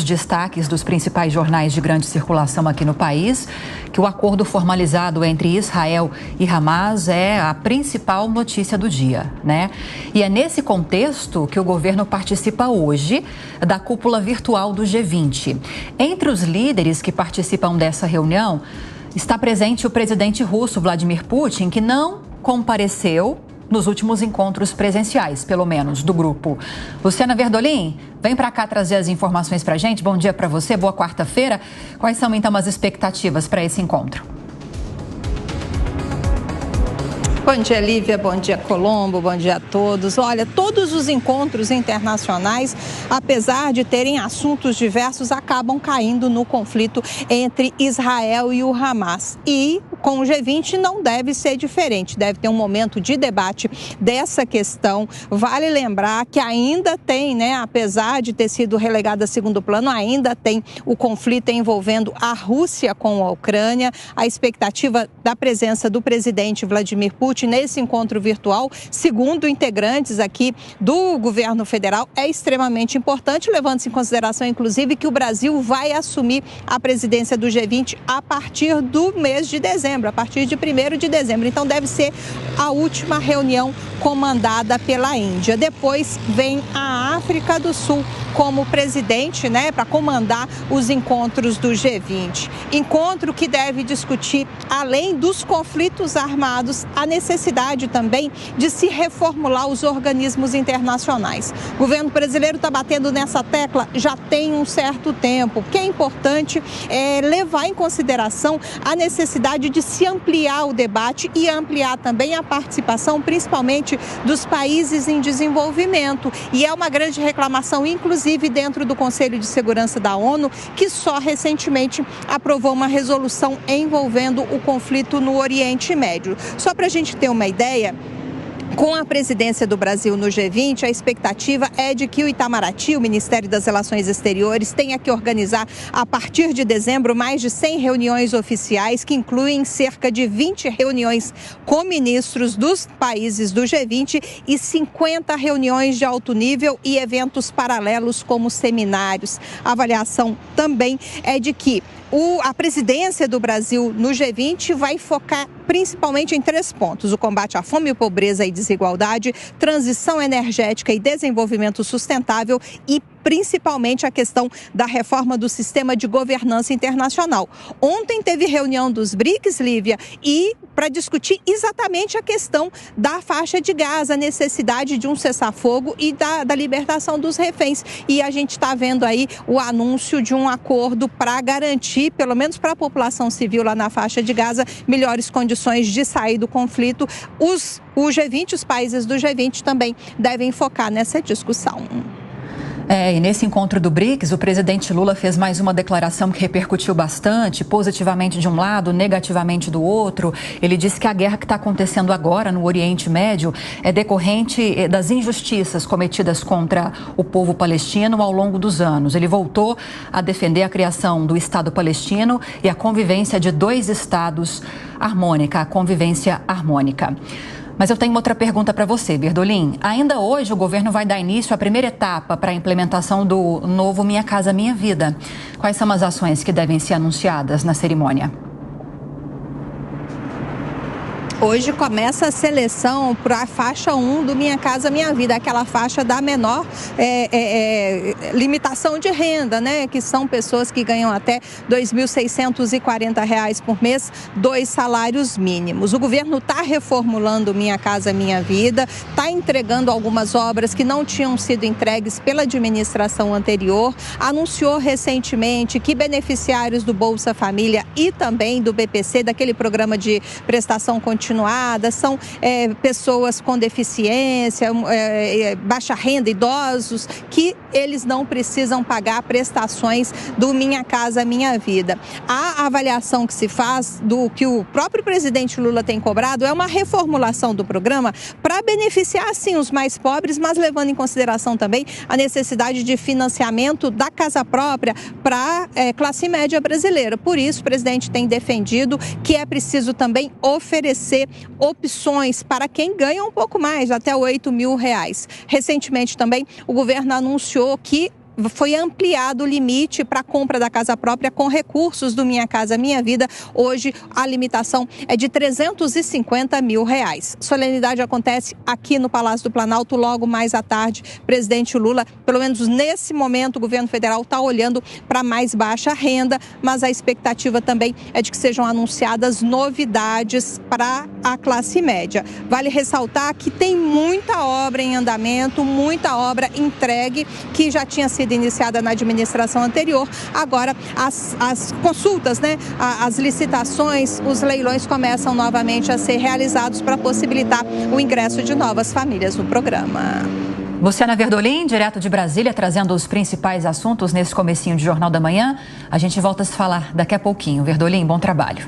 Destaques dos principais jornais de grande circulação aqui no país, que o acordo formalizado entre Israel e Hamas é a principal notícia do dia, né? E é nesse contexto que o governo participa hoje da cúpula virtual do G20. Entre os líderes que participam dessa reunião, está presente o presidente russo Vladimir Putin, que não compareceu nos últimos encontros presenciais, pelo menos, do grupo. Luciana Verdolim, vem para cá trazer as informações para a gente. Bom dia para você, boa quarta-feira. Quais são, então, as expectativas para esse encontro? Bom dia, Lívia. Bom dia, Colombo. Bom dia a todos. Olha, todos os encontros internacionais, apesar de terem assuntos diversos, acabam caindo no conflito entre Israel e o Hamas. E com o G20 não deve ser diferente, deve ter um momento de debate dessa questão. Vale lembrar que ainda tem, né, apesar de ter sido relegada a segundo plano, ainda tem o conflito envolvendo a Rússia com a Ucrânia. A expectativa da presença do presidente Vladimir Putin nesse encontro virtual, segundo integrantes aqui do governo federal, é extremamente importante, levando-se em consideração, inclusive, que o Brasil vai assumir a presidência do G20 a partir do mês de dezembro, a partir de 1º de dezembro. Então, deve ser a última reunião comandada pela Índia. Depois vem a África do Sul como presidente, né, para comandar os encontros do G20. Encontro que deve discutir, além dos conflitos armados, a necessidade também de se reformular os organismos internacionais. O governo brasileiro está batendo nessa tecla já tem um certo tempo. O que é importante é levar em consideração a necessidade de se ampliar o debate e ampliar também a participação, principalmente dos países em desenvolvimento. E é uma grande reclamação, inclusive dentro do Conselho de Segurança da ONU, que só recentemente aprovou uma resolução envolvendo o conflito no Oriente Médio. Só para a gente ter uma ideia, com a presidência do Brasil no G20, a expectativa é de que o Itamaraty, o Ministério das Relações Exteriores, tenha que organizar, a partir de dezembro, mais de 100 reuniões oficiais, que incluem cerca de 20 reuniões com ministros dos países do G20 e 50 reuniões de alto nível e eventos paralelos, como seminários. A avaliação também é de que a presidência do Brasil no G20 vai focar principalmente em 3 pontos: o combate à fome, pobreza e desigualdade, transição energética e desenvolvimento sustentável e principalmente a questão da reforma do sistema de governança internacional. Ontem teve reunião dos BRICS, Lívia, e para discutir exatamente a questão da faixa de Gaza, a necessidade de um cessar-fogo e da libertação dos reféns. E a gente está vendo aí o anúncio de um acordo para garantir, pelo menos para a população civil lá na faixa de Gaza, melhores condições de sair do conflito. O G20, os países do G20 também devem focar nessa discussão. E nesse encontro do BRICS, o presidente Lula fez mais uma declaração que repercutiu bastante, positivamente de um lado, negativamente do outro. Ele disse que a guerra que está acontecendo agora no Oriente Médio é decorrente das injustiças cometidas contra o povo palestino ao longo dos anos. Ele voltou a defender a criação do Estado palestino e a convivência de 2 estados harmônica, a convivência harmônica. Mas eu tenho outra pergunta para você, Verdolim. Ainda hoje o governo vai dar início à primeira etapa para a implementação do novo Minha Casa Minha Vida. Quais são as ações que devem ser anunciadas na cerimônia? Hoje começa a seleção para a faixa 1 do Minha Casa Minha Vida, aquela faixa da menor limitação de renda, né? Que são pessoas que ganham até R$ 2.640 por mês, 2 salários mínimos. O governo está reformulando Minha Casa Minha Vida, está entregando algumas obras que não tinham sido entregues pela administração anterior, anunciou recentemente que beneficiários do Bolsa Família e também do BPC, daquele programa de prestação continuada, são pessoas com deficiência, baixa renda, idosos, que eles não precisam pagar prestações do Minha Casa Minha Vida. A avaliação que se faz do que o próprio presidente Lula tem cobrado é uma reformulação do programa para beneficiar, sim, os mais pobres, mas levando em consideração também a necessidade de financiamento da casa própria para a classe média brasileira. Por isso, o presidente tem defendido que é preciso também oferecer opções para quem ganha um pouco mais, até R$ 8.000. Recentemente também o governo anunciou que foi ampliado o limite para a compra da casa própria com recursos do Minha Casa Minha Vida. Hoje a limitação é de R$350 mil. Solenidade acontece aqui no Palácio do Planalto logo mais à tarde. Presidente Lula, pelo menos nesse momento, o governo federal está olhando para mais baixa renda, mas a expectativa também é de que sejam anunciadas novidades para a classe média. Vale ressaltar que tem muita obra em andamento, muita obra entregue, que já tinha sido iniciada na administração anterior. Agora, as consultas, as licitações, os leilões começam novamente a ser realizados para possibilitar o ingresso de novas famílias no programa. Luciana Verdolim, direto de Brasília, trazendo os principais assuntos nesse comecinho de Jornal da Manhã. A gente volta a se falar daqui a pouquinho. Verdolim, bom trabalho.